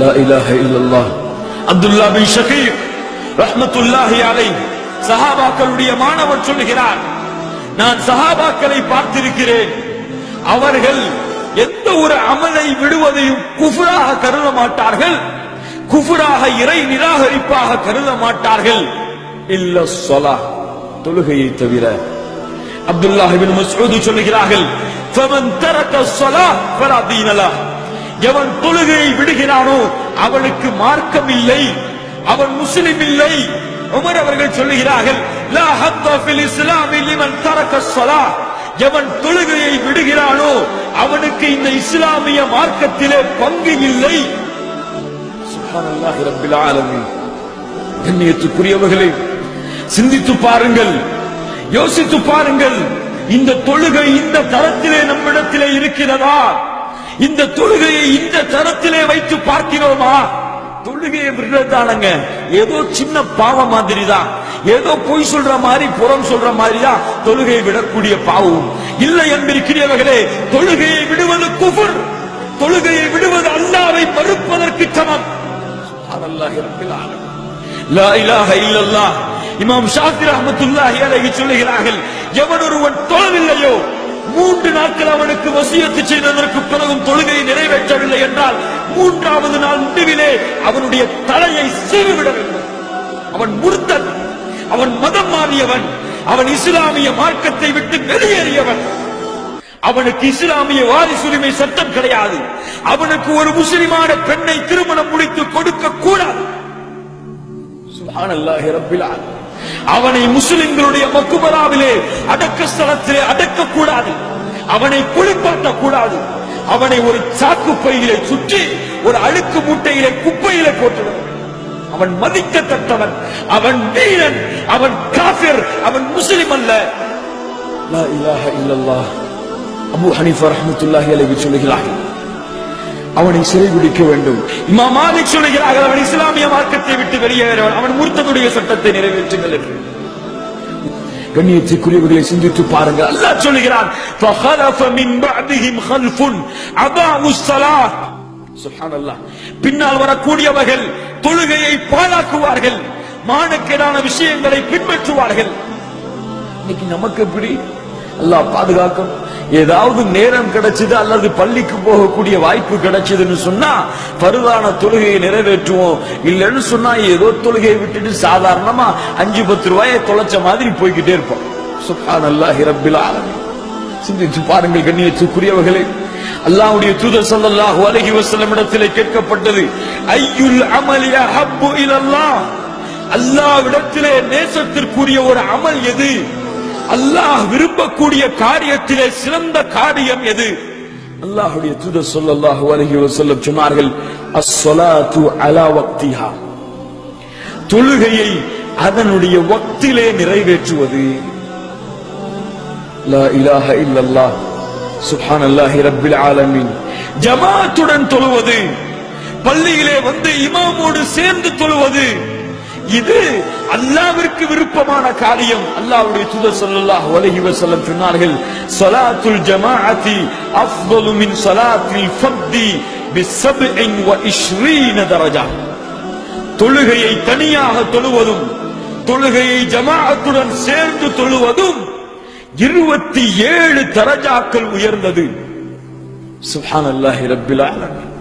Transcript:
லா இலாஹ இல்லல்லாஹ். அப்துல்லா பின் ஷகீக் ரஹ்மத்துல்லாஹி அலைஹி சஹாபாக்களுடைய மாணவர் சொல்லுகிறார், நான் சஹாபாக்களை பார்த்திருக்கிறேன், அவர்கள் எந்த ஒரு அமலை விடுவதையும் குஃப்ராக கருத மாட்டார்கள், குஃப்ராக இறை நிராகரிப்பாக கருத மாட்டார்கள், இல்ல ஸலாஹ், தொழுகையை தவிர. அப்துல்லாஹ் இப்னு மஸ்ஊத் சொல்லுகிறார்கள், ஃபமன் தரக ஸலாஹ் ஃபலா தீன லஹ், எவன் தொழுகையை விடுகிறானோ அவனுக்கு மார்க்கம் இல்லை, அவன் முஸ்லிம் இல்லை. உமர் அவர்கள் சொல்லுகிறார்கள், லா ஹத்த ஃபில் இஸ்லாமி லிமன் தரக ஸலாஹ், எவன் தொழுகையை விடுகிறானோ அவனுக்கு இந்த இஸ்லாமிய மார்க்கத்திலே பங்கு இல்லை. சுப்ஹானல்லாஹி ரப்பில் ஆலமீன். கண்ணியத்துக்குரியவர்களே, சிந்தித்து பாருங்கள், யோசித்து பாருங்கள், இந்த தொழுகை இந்த தரத்திலே நம்மிடத்திலே இருக்கிறதா? இந்த தொழுகையை இந்த தரத்திலே வைத்து பார்க்கிறோமா? தொழுகையை விடுறதானங்க ஏதோ சின்ன பாவம் மாதிரி தான், ஏதோ பொய் சொல்ற மாதிரி புறம் சொல்ற மாதிரி தான் தொழுகையை விடக்கூடிய பாவம் இல்லை என்பிருக்கிறவர்களே. தொழுகையை விடுவது குஃப்ர், தொழுகையை விடுவது அல்லாஹ்வை மறுப்பதற்கு சமம். சுப்ஹானல்லாஹி ரப்பில் ஆலமீன். லா இலாஹ இல்லல்லாஹ். இமாம் ஷாஃபி ரஹ்மத்துல்லாஹி அலைஹி சொல்லுகிறார்கள், எவன் ஒருவன் தொழவில்லையோ 3 நாட்கள் அவனுக்கு வசியத்து செய்ததற்கு பிறகும் தொழுகையை நிறைவேற்றவில்லை என்றால் 3வது நாள் முடிவிலே அவனுடைய தலையை சீவிவிட வேண்டும். அவன் முர்த்தத், அவன் மதம் மாறியவன், அவன் இஸ்லாமிய மார்க்கத்தை விட்டு வெளியேறியவன், அவனுக்கு இஸ்லாமிய வாரிசுரிமை சட்டம் கிடையாது, அவனுக்கு ஒரு முஸ்லிமான பெண்ணை திருமணம் முடித்து கொடுக்க கூடாது. சுப்ஹானல்லாஹி ரப்பில் ஆலமீன். அவனை முஸ்லிம்களுடைய மக்பராவிலே அடக்க ஸ்தலத்திலே அடக்கக்கூடாது, அவனை குளிப்பாட்ட கூடாது, அவனை ஒரு சாக்கு பையிலே சுற்றி ஒரு அழுக்கு மூட்டையிலே குப்பையிலே போட்டுவிடும். அவன் மதிக்கத்தக்கவன், அவன் வீரன், அவன் காஃபிர், அவன் முஸ்லிம் அல்ல. லா இலாஹ இல்லல்லாஹ். அபூ ஹனீஃபா ரஹ்மத்துல்லாஹி அலைஹி சொல்லுகிறார்கள், அவனை சிறைபிடிக்க வேண்டும். இமாம் மாலிக் சொல்லுகிறார்கள், அவன் இஸ்லாமிய மார்க்கத்தை விட்டு வெளியேறவன், அவன் முர்த்ததுடைய சட்டத்தை நிறைவேற்றுங்கள் என்று. கண்ணியத்துக்குரியவர்களை சிந்தித்து பாருங்கள், அல்லாஹ் சொல்லுகிறான், ஃபஹலஃப மின் பஅதிஹிம் கல்ஃபுன் அதாஉஸ் ஸலாஹ். சுப்ஹானல்லாஹ். பின்னால் வரக்கூடியவர்கள் தொழுகையை பாழாக்குவார்கள், மானக்கேடான விஷயங்களை பின்பற்றுவார்கள். இன்னைக்கு நமக்கு எப்படி? அல்லாஹ் பாதுகாக்கும். ஏதாவது நேரம் கிடைச்சது அல்லது பள்ளிக்கு போகக்கூடிய வாய்ப்பு கிடைச்சதுன்னு சொன்னா பருதான தொழுகையை நிறைவேற்றுவோம், இல்லைன்னு சொன்னா ஏதோ தொழுகையை விட்டுட்டு சாதாரணமா 5-10 ரூபாயை தொலைச்ச மாதிரி போய்கிட்டே இருப்போம். சுப்ஹானல்லாஹி ரப்பில் ஆலமீன். சிந்தித்து பாருங்கள் கண்ணியத்துக்குரியவர்களே, அல்லாஹ்வுடைய தூதர் ஸல்லல்லாஹு அலைஹி வஸல்லம் இடத்திலே கேட்கப்பட்டது, ஐயுல் அமலி அஹப்பு இலல்லாஹ், அல்லாஹ்விடத்திலே நேசத்திற்குரிய ஒரு அமல் எது? அல்லாஹ் விரும்பக்கூடிய காரியத்திலே சிறந்த காரியம் எது? அல்லாஹ்வுடைய தூதர் ஸல்லல்லாஹு அலைஹி வஸல்லம் சொன்னார்கள், அஸ்ஸலாத்து அலா வக்திஹா, தொழுகையை அதனுடைய வக்திலே நிறைவேற்றுவது. லா இலாஹ இல்லல்லாஹ். சுப்ஹானல்லாஹி ரப்பில் ஆலமீன். ஜமாத்துடன் தொழுவது, பள்ளியிலே வந்து இமாமோடு சேர்ந்து தொழுவது, இது அல்லாஹ்விற்கு விருப்பமான காரியம். அல்லாஹ்வுடைய தூதர் ஸல்லல்லாஹு அலைஹி வஸல்லம் சொன்னார்கள், ஸலாத்துல் ஜமாஅத்தி அஃதலு மின் ஸலாத்தில் ஃபர்தி பி27 தரஜா. தொழுகையை தனியாக தொழுவதும் தொழுகையை ஜமாஅத்துடன் சேர்ந்து தொழுவதும் 27 தரஜாக்கள் உயர்ந்தது. சுப்ஹானல்லாஹி ரப்பில் ஆலமீன்.